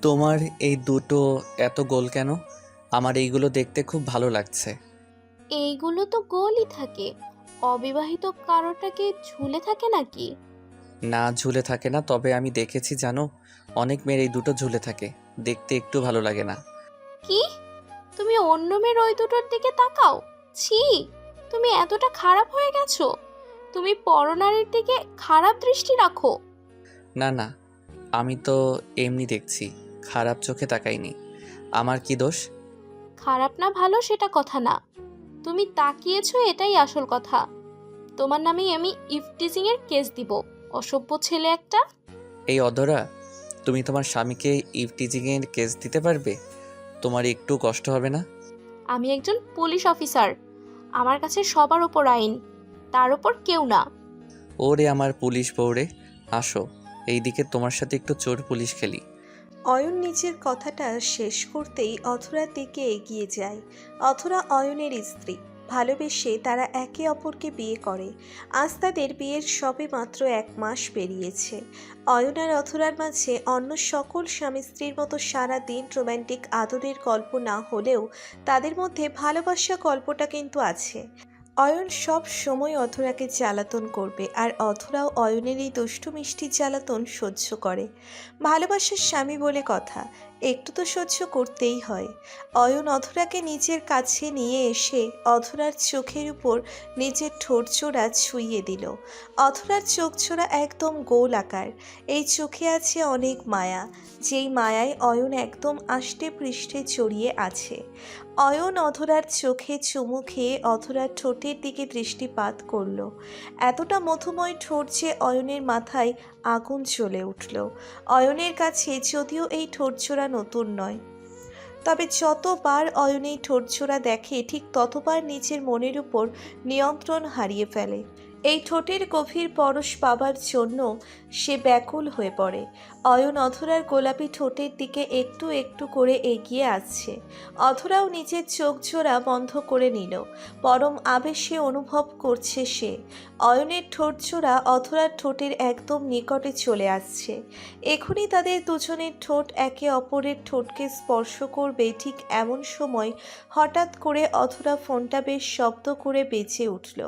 তোমার এই দুটো এত গোল কেন? আমার এইগুলো দেখতে খুব ভালো লাগছে। এইগুলো তো গোলই থাকে। অবিবাহিত কারোটা কি ঝুলে থাকে নাকি? না, ঝুলে থাকে না, তবে আমি দেখেছি জানো, অনেক মেয়ের এই দুটো ঝুলে থাকে। দেখতে একটু ভালো লাগে না। কি? তুমি অন্য মেয়ের ওই দুটোর দিকে তাকাও? ছি! তুমি এতটা খারাপ হয়ে গেছো? তুমি পরনারীর দিকে খারাপ দৃষ্টি রাখো? না না, আমি তো এমনি দেখছি, খারাপ চোখে তাকাইনি। আমার কি দোষ? খারাপ না ভালো সেটা কথা না, তুমি তাকিয়েছো এটাই আসল কথা। তোমার নামে আমি ইফটিজিং এর কেস দিব। অসভ্য ছেলে একটা। এই অধরা, তুমি তোমার স্বামীকে ইভটিজিংয়ের কেস দিতে পারবে? তোমার একটু কষ্ট হবে না? আমি একজন পুলিশ অফিসার। আমার কাছে সবার ওপর আইন, তার ওপর কেউ না। ওরে আমার পুলিশ বউরে, আসো এইদিকে, তোমার সাথে একটু চোর পুলিশ খেলি। অয়ন নিজের কথাটা শেষ করতেই অথরার দিকে এগিয়ে যায়। অথরা অয়নের স্ত্রী। ভালোবেসে তারা একে অপরকে বিয়ে করে। আজ তাদের বিয়ের সবে মাত্র 1 মাস পেরিয়েছে। অয়ন আর অথরার মাঝে অন্য সকল স্বামী স্ত্রীর মতো সারা দিন রোম্যান্টিক আদরের গল্প না হলেও তাদের মধ্যে ভালোবাসা গল্পটা কিন্তু আছে। অয়ন সব সময় অথরাকে জ্বালাতন করবে আর অথরাও অয়নের এই দুষ্টু মিষ্টি জ্বালাতন সহ্য করে। ভালোবাসার স্বামী বলে কথা, একটু তো সহ্য করতেই হয়। অয়ন অধরাকে নিজের কাছে নিয়ে এসে অধরার চোখের উপর নিজের ঠোঁটজোড়া ছুঁইয়ে দিল। অধরার চোখজোড়া একদম গোল আকার। এই চোখে আছে অনেক মায়া, যেই মায়ায় অয়ন একদম আষ্টে পৃষ্ঠে জড়িয়ে আছে। অয়ন অধরার চোখে চুমু খেয়ে অধরার ঠোঁটের দিকে দৃষ্টিপাত করল। এতটা মধুময় ঠোঁট যে অয়নের মাথায় আগুন জ্বলে উঠল। অয়নের কাছে যদিও এই ঠোঁটজোড়া নতুন নয়, তবে যতবার অয়ন এই ঠোঁটজোড়া দেখে ঠিক ততবার নিজের মনের উপর নিয়ন্ত্রণ হারিয়ে ফেলে। এই ঠোঁটের গভীর পরশ পাবার জন্য সে ব্যাকুল হয়ে পড়ে। অয়ন অধরার গোলাপি ঠোঁটের দিকে একটু একটু করে এগিয়ে আসছে। অধরাও নিজের চোখ জোড়া বন্ধ করে নিল। পরম আবেশে অনুভব করছে সে। অয়নের ঠোঁটজোড়া অধরার ঠোঁটের একদম নিকটে চলে আসছে। এখনই তাদের দুজনের ঠোঁট একে অপরের ঠোঁটকে স্পর্শ করবে, ঠিক এমন সময় হঠাৎ করে অধরা ফোনটা বেশ শব্দ করে বেজে উঠল।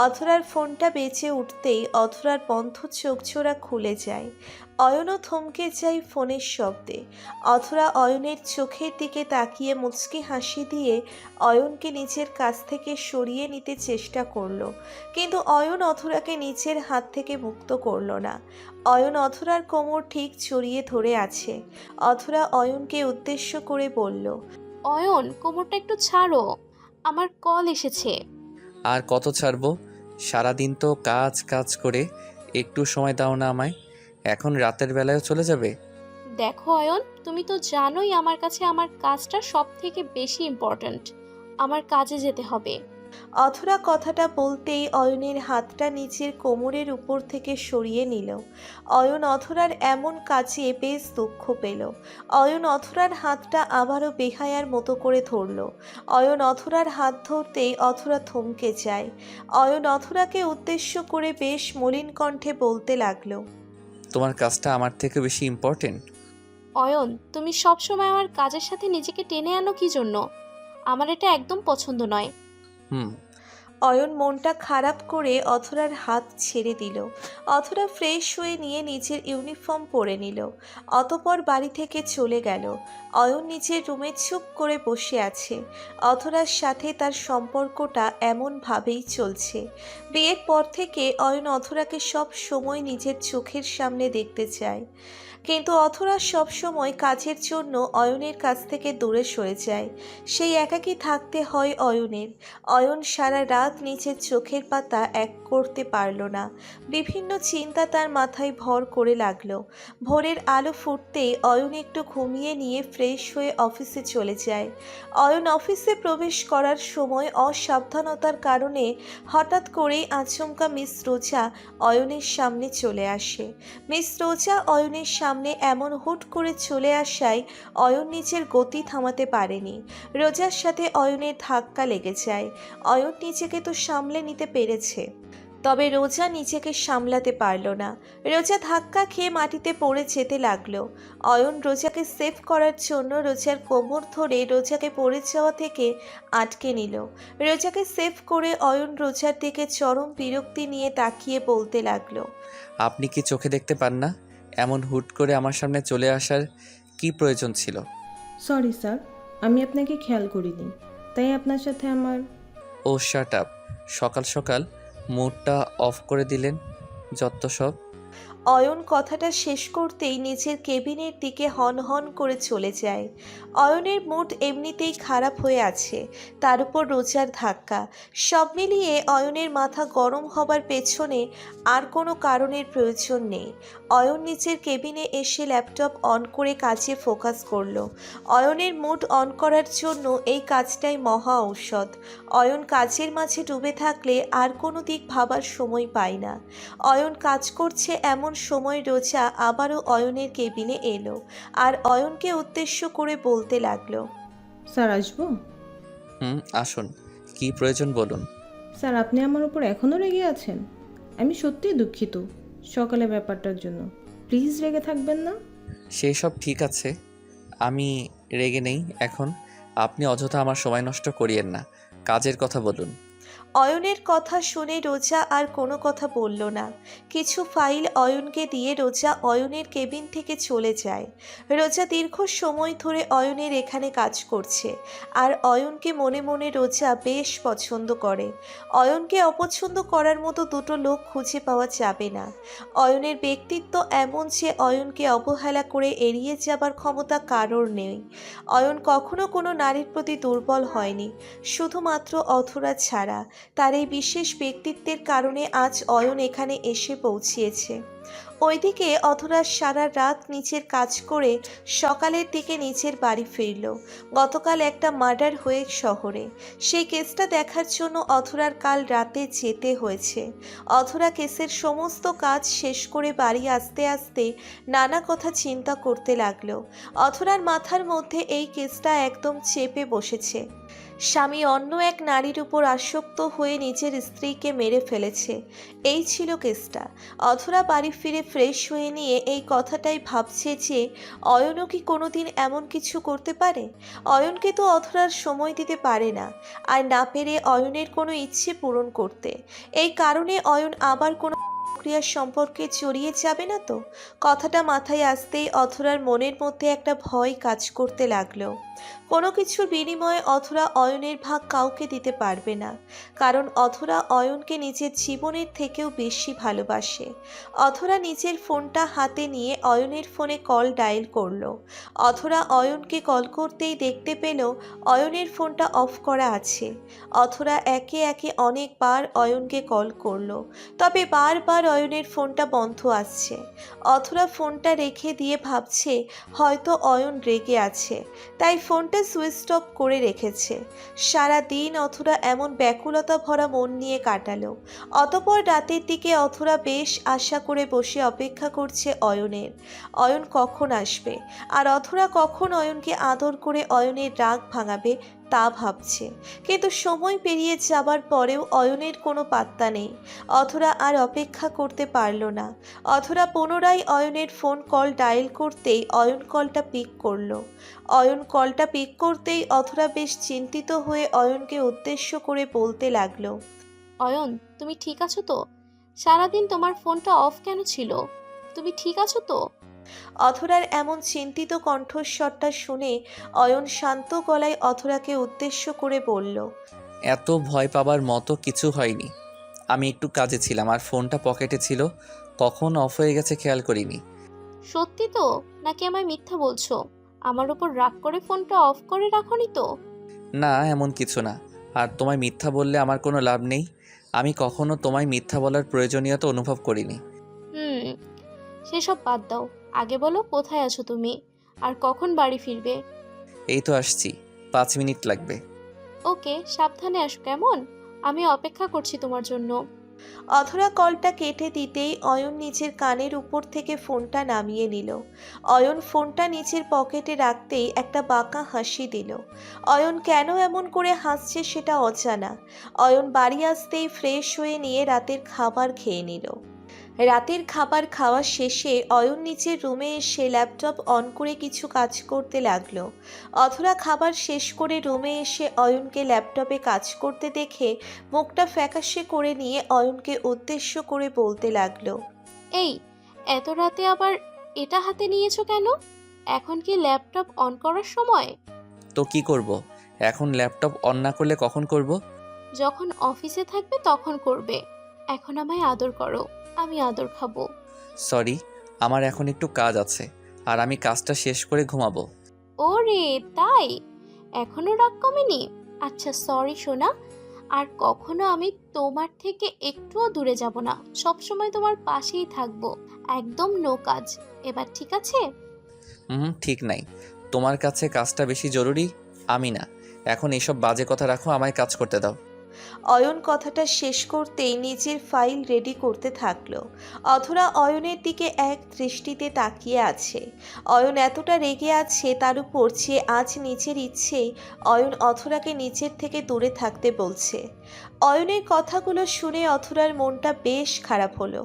অধরার ফোনটা বেজে উঠতেই অধরার বন্ধ চোখজোড়া খুলে যায়। অয়নও থমকে যায় ফোনের শব্দে। অধরা অয়নের চোখের দিকে তাকিয়ে মুচকি হাসি দিয়ে অয়নকে নিজের কাছ থেকে সরিয়ে নিতে চেষ্টা করলো, কিন্তু অয়ন অধরাকে নিজের হাত থেকে মুক্ত করলো না। অয়ন অধরার কোমর ঠিক জড়িয়ে ধরে আছে। অধরা অয়নকে উদ্দেশ্য করে বলল, অয়ন, কোমরটা একটু ছাড়ো, আমার কল এসেছে। আর কত ছাড়বো? সারাদিন তো কাজ কাজ করে, একটু সময় দাও না আমায়। এখন রাতের বেলায়ও চলে যাবে? দেখো অয়ন, তুমি তো জানোই আমার কাছে আমার কাজটা সব থেকে বেশি ইম্পর্ট্যান্ট। আমার কাজে যেতে হবে। অধরা কথাটা বলতেই অয়নের হাতটা নিচের কোমরের উপর থেকে সরিয়ে নিল। অয়ন অধরার এমন কাজে বেশ দুঃখ পেল। অয়ন অধরার হাতটা আবারও বেহায়ার মতো করে ধরল। অয়ন অধরার হাত ধরতেই অধরা থমকে যায়। অয়ন অধরাকে উদ্দেশ্য করে বেশ মলিন কণ্ঠে বলতে লাগলো, তোমার কাজটা আমার থেকে বেশি ইম্পর্টেন্ট? অয়ন, তুমি সব সময় আমার কাজের সাথে নিজেকে টেনে আনো কি জন্য? আমার এটা একদম পছন্দ নয়। হুম। অয়ন মনটা খারাপ করে অথরার হাত ছেড়ে দিল। অথরা ফ্রেশ হয়ে নিয়ে নিজের ইউনিফর্ম পরে নিল। অতপর বাড়ি থেকে চলে গেল। অয়ন নিজের রুমে চুপ করে বসে আছে। অথরার সাথে তার সম্পর্কটা এমনভাবেই চলছে। বিয়ের পর থেকে অয়ন অথরাকে সব সময় নিজের চোখের সামনে দেখতে চায়, কিন্তু অথরা সব সময় কাজের জন্য অয়নের কাছ থেকে দূরে সরে যায়। সেই একাকী থাকতে হয় অয়নের। অয়ন সারা রাত নিজের চোখের পাতা এক করতে পারল না। বিভিন্ন চিন্তা তার মাথায় ভর করে লাগলো। ভোরের আলো ফুটতেই অয়ন একটু ঘুমিয়ে নিয়ে ফ্রেশ হয়ে অফিসে চলে যায়। অয়ন অফিসে প্রবেশ করার সময় অসাবধানতার কারণে হঠাৎ করেই আচমকা মিস রোজা অয়নের সামনে চলে আসে। মিস রোজা অয়নের সামনে এমন হুট করে চলে আসায় অয়ন নিজের গতি থামাতে পারেনি। রোজার সাথে অয়নের ধাক্কা লেগে যায়। অয়ন নিজেকে তো সামলে নিতে পেরেছে, তবে রোজা নিজেকে সামলাতে পারল না। রোজা ধাক্কা খেয়ে মাটিতে পড়ে যেতে লাগলো। অয়ন রোজাকে সেভ করার জন্য রোজার কোমর ধরে রোজাকে পড়ে যাওয়া থেকে আটকে নিল। রোজাকে সেভ করে অয়ন রোজার দিকে চরম বিরক্তি নিয়ে তাকিয়ে বলতে লাগলো, আপনি কি চোখে দেখতে পান না? এমন হুট করে আমার সামনে চলে আসার কি প্রয়োজন ছিল? সরি স্যার, আমি আপনাকে খেয়াল করিনি, তাই আপনার সাথে আমার ও শাট আপ। সকাল সকাল মুডটা অফ করে দিলেন, যত সব। অয়ন কথাটা শেষ করতেই নিজের কেবিনের দিকে হন হন করে চলে যায়। অয়নের মুড এমনিতেই খারাপ হয়ে আছে, তার উপর রোজার ধাক্কা। সব মিলিয়ে অয়নের মাথা গরম হবার পেছনে আর কোনো কারণের প্রয়োজন নেই। অয়ন নিজের কেবিনে এসে ল্যাপটপ অন করে কাজে ফোকাস করলো। অয়নের মুড অন করার জন্য এই কাজটাই মহা ঔষধ। অয়ন কাজের মাঝে ডুবে থাকলে আর কোনো দিক ভাবার সময় পায় না। অয়ন কাজ করছে এমন সময় রোজা আবারও অয়নের কেবিনে এলো আর অয়নকে উদ্দেশ্য করে বলতে লাগলো, স্যার আসবো? আসুন, কি প্রয়োজন বলুন। স্যার আপনি আমার উপর এখনও রেগে আছেন? আমি সত্যিই দুঃখিত সকালে ব্যাপারটার জন্য, প্লিজ রেগে থাকবেন না। সেই সব ঠিক আছে, আমি রেগে নেই এখন। আপনি অযথা আমার সময় নষ্ট করিয়েন না, কাজের কথা বলুন। অয়নের কথা শুনে রোজা আর কোনো কথা বলল না। কিছু ফাইল অয়নকে দিয়ে রোজা অয়নের কেবিন থেকে চলে যায়। রোজা দীর্ঘ সময় ধরে অয়নের এখানে কাজ করছে আর অয়নকে মনে মনে রোজা বেশ পছন্দ করে। অয়নকে অপছন্দ করার মতো দুটো লোক খুঁজে পাওয়া যাবে না। অয়নের ব্যক্তিত্ব এমন যে অয়নকে অবহেলা করে এড়িয়ে যাবার ক্ষমতা কারোর নেই। অয়ন কখনো কোনো নারীর প্রতি দুর্বল হয়নি, শুধুমাত্র অথরা ছাড়া। তার এই বিশেষ ব্যক্তিত্বের কারণে আজ অয়ন এখানে এসে পৌঁছিয়েছে। ওইদিকে অথরা সারা রাত নিচের কাজ করে সকালের দিকে নিচের বাড়ি ফিরল। গতকাল একটা মার্ডার হয়ে শহরে, সেই কেসটা দেখার জন্য অথরার কাল রাতে যেতে হয়েছে। অথরা কেসের সমস্ত কাজ শেষ করে বাড়ি আসতে আসতে নানা কথা চিন্তা করতে লাগলো। অথরার মাথার মধ্যে এই কেসটা একদম চেপে বসেছে। স্বামী অন্য এক নারীর উপর আসক্ত হয়ে নিজের স্ত্রীকে মেরে ফেলেছে, এই ছিল কেসটা। অথরা বাড়ি ফিরে ফ্রেশ হয়ে নিয়ে এই কথাটাই ভাবছে যে অয়নও কি কোনোদিন এমন কিছু করতে পারে। অয়নকে তো অথরার সময় দিতে পারে না, আর না পেরে অয়নের কোনো ইচ্ছে পূরণ করতে। এই কারণে অয়ন আবার কোনো প্রক্রিয়ার সম্পর্কে জড়িয়ে যাবে না তো। কথাটা মাথায় আসতেই অথরার মনের মধ্যে একটা ভয় কাজ করতে লাগলো। কোনো কিছুর বিনিময়ে অথরা অয়নের ভাগ কাউকে দিতে পারবে না, কারণ অথরা অয়নকে নিজের জীবনের থেকেও বেশি ভালোবাসে। অথরা নিজের ফোনটা হাতে নিয়ে অয়নের ফোনে কল ডায়াল করলো। অথরা অয়নকে কল করতেই দেখতে পেল অয়নের ফোনটা অফ করা আছে। অথরা একে একে অনেকবার অয়নকে কল করলো, তবে বারবার অয়নের ফোনটা বন্ধ আসছে। অথরা ফোনটা রেখে দিয়ে ভাবছে হয়তো অয়ন রেগে আছে, তাই ফোনটা সুইচ অফ করে রেখেছে। সারা দিন অথরা এমন ব্যাকুলতা ভরা মন নিয়ে কাটালো। অতঃপর রাতের দিকে অথরা বেশ আশা করে বসে অপেক্ষা করছে অয়নের। অয়ন কখন আসবে আর অথরা কখন অয়নকে আদর করে অয়নের রাগ ভাঙাবে তা ভাবছে। কিন্তু সময় পেরিয়ে যাবার পরেও অয়নের কোনো পাত্তা নেই। অথরা আর অপেক্ষা করতে পারল না। অথরা পুনরায় অয়নের ফোন কল ডায়াল করতেই অয়ন কলটা পিক করলো। অয়ন কলটা পিক করতেই অথরা বেশ চিন্তিত হয়ে অয়নকে উদ্দেশ্য করে বলতে লাগলো, অয়ন, তুমি ঠিক আছো তো? সারাদিন তোমার ফোনটা অফ কেন ছিল? তুমি ঠিক আছো তো? অথরার এমন চিন্তিত কণ্ঠস্বরটা শুনে অয়ন শান্ত গলায় অথরাকে উদ্দেশ্য করে বলল, এত ভয় পাবার মতো কিছু হয়নি। আমি একটু কাজে ছিলাম আর ফোনটা পকেটে ছিল, কখন অফ হয়ে গেছে খেয়াল করিনি। সত্যি তো নাকি আমায় মিথ্যা বলছো? আমার উপর রাগ করে ফোনটা অফ করে রাখোনি তো? না, এমন কিছু না। আর তোমায় মিথ্যা বললে আমার কোনো লাভ নেই। আমি কখনো তোমায় মিথ্যা বলার প্রয়োজনীয়তা অনুভব করিনি। হুম, সেসব বাদ দাও। আগে বলো কোথায় আছো তুমি, আর কখন বাড়ি ফিরবে? এই তো আসছি, 5 মিনিট লাগবে। ওকে, সাবধানে আসো কেমন? আমি অপেক্ষা করছি তোমার জন্য। অধরা কলটা কেটে দিতেই অয়ন নিজের কানের উপর থেকে ফোনটা নামিয়ে নিল। অয়ন ফোনটা নিচের পকেটে রাখতেই একটা বাঁকা হাসি দিল। অয়ন কেন এমন করে হাসছে সেটা অজানা। অয়ন বাড়ি আসতেই ফ্রেশ হয়ে নিয়ে রাতের খাবার খেয়ে নিল। রাতের খাবার খাওয়া শেষে অয়ন নিচের রুমে এসে ল্যাপটপ অন করে কিছু কাজ করতে লাগলো। অধরা খাবার শেষ করে রুমে এসে অয়নকে ল্যাপটপে কাজ করতে দেখে মুখটা ফ্যাকাশে করে নিয়ে অয়নকে উদ্দেশ্য করে বলতে লাগলো। এই, এত রাতে আবার এটা হাতে নিয়েছো কেন? এখন কি ল্যাপটপ অন করার সময়? তো কি করব? এখন ল্যাপটপ অন না করলে কখন করব? যখন অফিসে থাকবে তখন করবে। এখন আমায় আদর করো, আমি আদর খাবো। সরি, আমার এখন একটু কাজ আছে, আর আমি কাজটা শেষ করে ঘুমাবো। ওরে তাই? এখনো রাগ কমেনি? আচ্ছা সরি সোনা, আর কখনো আমি তোমার থেকে একটুও দূরে যাব না, সব সময় তোমার পাশেই থাকবো। একদম নো কাজ, এবার ঠিক আছে? ঠিক নাই। তোমার কাছে কাজটা বেশি জরুরি, আমি না। এখন এসব বাজে কথা রাখো, আমায় কাজ করতে দাও। অয়ন কথাটা শেষ করতেই নিজের ফাইল রেডি করতে থাকলো। অধরা অয়নের দিকে এক দৃষ্টিতে তাকিয়ে আছে। অয়ন এতটা রেগে আছে তার উপর যে আজ নিজের ইচ্ছেই অয়ন অধরাকে নিজের থেকে দূরে থাকতে বলছে। অয়নের কথাগুলো শুনে অধরার মনটা বেশ খারাপ হলো।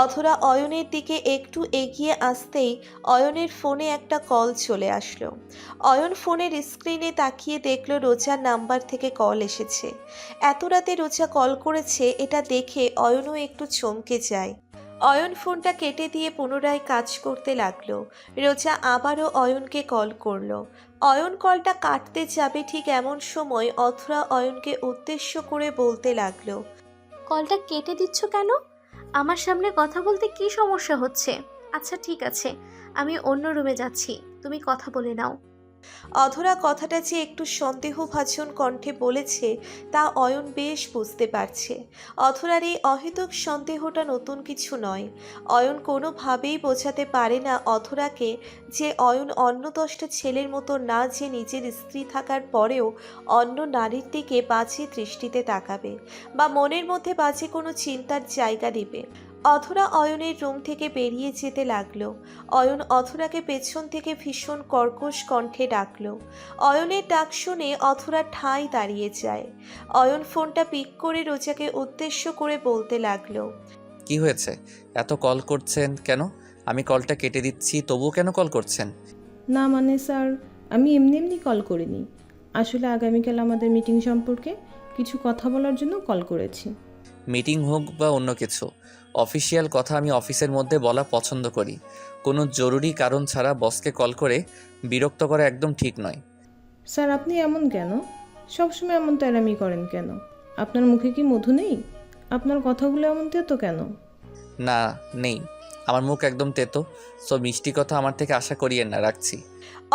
অধরা অয়নের দিকে একটু এগিয়ে আসতেই অয়নের ফোনে একটা কল চলে আসলো। অয়ন ফোনের স্ক্রিনে তাকিয়ে দেখলো রোজার নাম্বার থেকে কল এসেছে। এত রাতে রোজা কল করেছে এটা দেখে অয়নও একটু চমকে যায়। অয়ন ফোনটা কেটে দিয়ে পুনরায় কাজ করতে লাগলো। রোজা আবারও অয়নকে কল করলো। অয়ন কলটা কাটতে যাবে ঠিক এমন সময় অধরা অয়নকে উদ্দেশ্য করে বলতে লাগলো। কলটা কেটে দিচ্ছ কেন? আমার সামনে কথা বলতে কি সমস্যা হচ্ছে? আচ্ছা ঠিক আছে, আমি অন্য রুমে যাচ্ছি, তুমি কথা বলে নাও। অধরা কথাটা যে একটু সন্দেহভাজন কণ্ঠে বলেছে তা অয়ন বেশ বুঝতে পারছে। অধরার এই অহেতুক সন্দেহটা নতুন কিছু নয়। অয়ন কোনোভাবেই বোঝাতে পারে না অধরাকে যে অয়ন অন্য 10টা ছেলের মতো না, যে নিজের স্ত্রী থাকার পরেও অন্য নারীর দিকে বাজে দৃষ্টিতে তাকাবে বা মনের মধ্যে বাজে কোনো চিন্তার জায়গা দিবে। অধরা অয়নের রুম থেকে বেরিয়ে যেতে লাগলো। অয়ন অধরাকে পেছন থেকে ভীষণ কর্কশ কণ্ঠে ডাকলো। অয়নের ডাক শুনে অধরা ঠাঁই দাঁড়িয়ে যায়। অয়ন ফোনটা পিক করে রোজাকে উদ্দেশ্য করে বলতে লাগলো। কি হয়েছে? এত কল করছেন কেন? আমি কলটা কেটে দিচ্ছি, তবুও কেন কল করছেন? না মানে স্যার, আমি এমনি এমনি কল করিনি। আসলে আগামীকাল আমাদের মিটিং সম্পর্কে কিছু কথা বলার জন্য কল করেছি। মিটিং হোক বা অন্য কিছু, অফিসিয়াল কথা আমি অফিসের মধ্যে বলা পছন্দ করি। কোনো জরুরি কারণ ছাড়া বসকে কল করে বিরক্ত করা একদম ঠিক নয়। স্যার আপনি এমন কেন? সবসময় এমন তেরামি করেন কেন? আপনার মুখে কি মধু নেই? আপনার কথাগুলো এমন তেতো কেন? না, নেই। আমার মুখ একদম তেতো, সো মিষ্টি কথা আমার থেকে আশা করিয়েন না, রাখছি।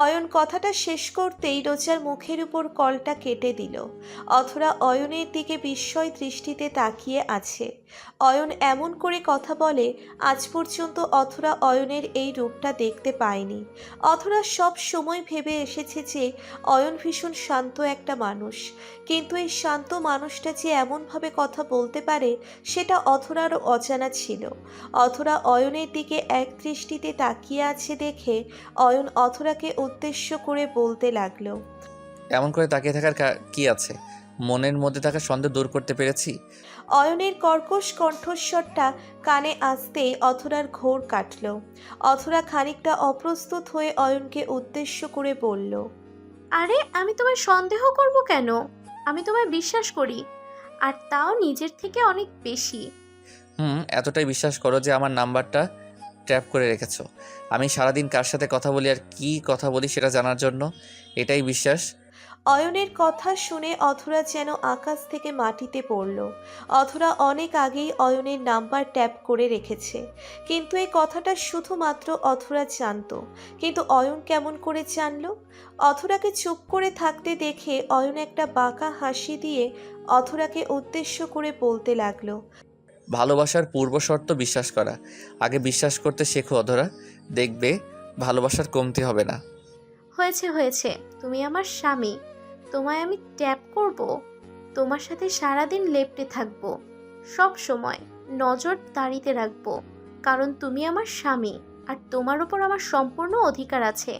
অয়ন কথাটা শেষ করতেই রোজার মুখের উপর কলটা কেটে দিল। অধরা অয়নের দিকে বিস্ময় দৃষ্টিতে তাকিয়ে আছে। অয়ন এমন করে কথা বলে আজ পর্যন্ত অধরা অয়নের এই রূপটা দেখতে পায়নি। অধরা সব সময় ভেবে এসেছে যে অয়ন ভীষণ শান্ত একটা মানুষ, কিন্তু এই শান্ত মানুষটা যে এমনভাবে কথা বলতে পারে সেটা অধরারও অজানা ছিল। অধরা অয়নের দিকে এক দৃষ্টিতে তাকিয়ে আছে দেখে অয়ন অধরাকে উদ্দেশ্য করে বলতে লাগলো। এমন করে তাকিয়ে থাকার কি আছে? মনের মধ্যে থাকা সন্দেহ দূর করতে পেরেছি। অয়নের কর্কশ কণ্ঠস্বরটা কানে আসতেই অধরার ঘোর কাটল। অধরা খানিকটা অপ্রস্তুত হয়ে অয়নকে উদ্দেশ্য করে বলল। আরে আমি তোমায় সন্দেহ করব কেন? আমি তোমায় বিশ্বাস করি, আর তাও নিজের থেকে অনেক বেশি। এতটাই বিশ্বাস করো যে আমার নাম্বারটা ট্র্যাপ করে রেখেছো। আমি সারাদিন কার সাথে কথা বলি আর কি কথা বলি সেটা জানার জন্য, এটাই বিশ্বাস। অয়নের কথা শুনে অধরা যেন আকাশ থেকে মাটিতে পড়ল। অধরা অনেক আগেই অয়নের নাম্বার ট্যাপ করে রেখেছে, কিন্তু এই কথাটা শুধুমাত্র অধরা জানত। কিন্তু অয়ন কেমন করে জানল? অধরাকে চুপ করে থাকতে দেখে অয়ন একটা বাঁকা হাসি দিয়ে অধরাকে উদ্দেশ্য করে বলতে লাগলো। ভালোবাসার পূর্ব শর্ত বিশ্বাস করা। আগে বিশ্বাস করতে শেখো অধরা, দেখবে ভালোবাসার কমতি হবে না। হয়েছে হয়েছে, তুমি আমার স্বামী, তোমায় আমি ট্যাপ করব, তোমার সাথে সারাদিন লেপ্টে থাকবো। সব সময় নজরদারিতে রাখবো, কারণ তুমি আমার স্বামী আর তোমার উপর আমার সম্পূর্ণ অধিকার আছে।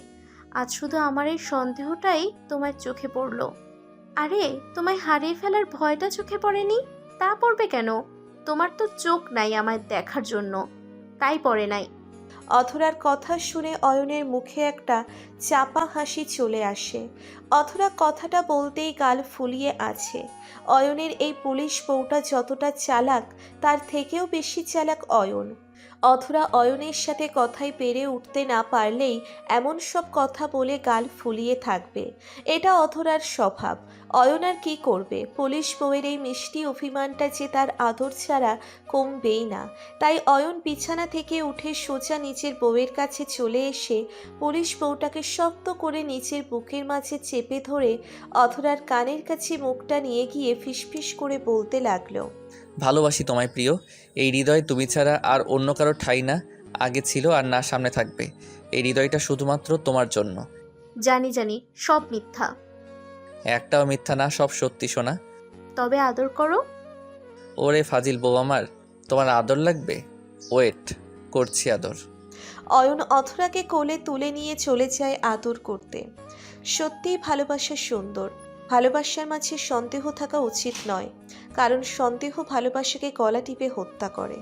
আজ শুধু আমার এই সন্দেহটাই তোমার চোখে পড়লো। আরে, তোমায় হারিয়ে ফেলার ভয়টা চোখে পড়েনি? তা পড়বে কেন? তোমার তো চোখ নাই আমায় দেখার জন্য, তাই পড়ে নাই। অথরার কথা শুনে অয়নের মুখে একটা চাপা হাসি চলে আসে। অথরা কথাটা বলতেই গাল ফুলিয়ে আছে। অয়নের এই পুলিশ বউটা যতটা চালাক, তার থেকেও বেশি চালাক অয়ন। অথরা অয়নের সাথে কথায় পেরে উঠতে না পারলেই এমন সব কথা বলে গাল ফুলিয়ে থাকবে, এটা অথরার স্বভাব। অয়ন আর কি করবে? পুলিশ বউয়ের এই মিষ্টি অভিমানটা যে তার আদর ছাড়া কমবেই না। তাই অয়ন বিছানা থেকে উঠে সোজা নিজের বউয়ের কাছে চলে এসে পুলিশ বউটাকে শক্ত করে নিজের বুকের মাঝে চেপে ধরে অথরার কানের কাছে মুখটা নিয়ে গিয়ে ফিসফিস করে বলতে লাগলো, ভালোবাসি তোমায় প্রিয়। এই হৃদয় তুমি ছাড়া আর অন্য কারো ঠাঁই না, আগে ছিল আর না সামনে থাকবে। এই হৃদয়টা শুধুমাত্র তোমার জন্য। জানি জানি, সব মিথ্যা। একটাও মিথ্যা না, সব সত্যি শোনা। তবে আদর করো। ওরে ফাজিল বউ আমার, তোমার আদর লাগবে? ওয়েট, করছি আদর। অয়ন অথরাকে কোলে তুলে নিয়ে চলে যায় আদর করতে। সত্যিই ভালোবাসা সুন্দর। ভালোবাসার মাঝে সন্দেহ থাকা উচিত নয়, কারণ সন্দেহ ভালোবাসাকে গলা টিপে হত্যা করে।